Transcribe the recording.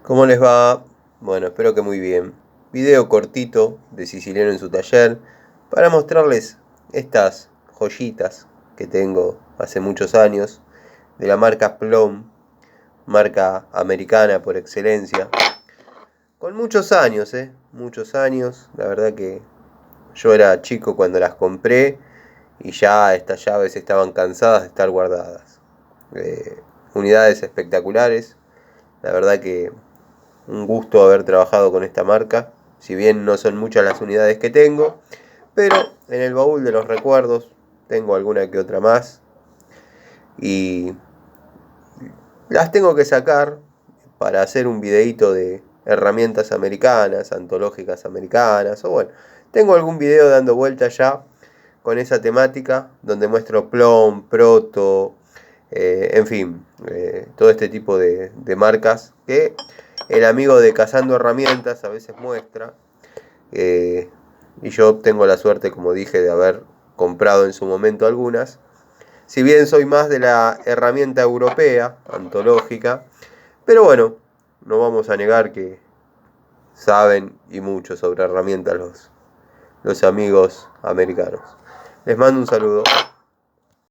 ¿Cómo les va? Bueno, espero que muy bien. Video cortito de Siciliano en su taller para mostrarles estas joyitas que tengo hace muchos años de la marca Plum, marca americana por excelencia. Con muchos años, muchos años. La verdad que yo era chico cuando las compré y ya estas llaves estaban cansadas de estar guardadas. Unidades espectaculares. La verdad que un gusto haber trabajado con esta marca, si bien no son muchas las unidades que tengo, pero en el baúl de los recuerdos tengo alguna que otra más y las tengo que sacar para hacer un videíto de herramientas americanas, antológicas americanas, o bueno, tengo algún video dando vuelta ya con esa temática donde muestro Plum, Proto, en fin, todo este tipo de marcas que el amigo de Cazando Herramientas a veces muestra. Y yo tengo la suerte, como dije, de haber comprado en su momento algunas. Si bien soy más de la herramienta europea, antológica, pero bueno, no vamos a negar que saben y mucho sobre herramientas los amigos americanos. Les mando un saludo.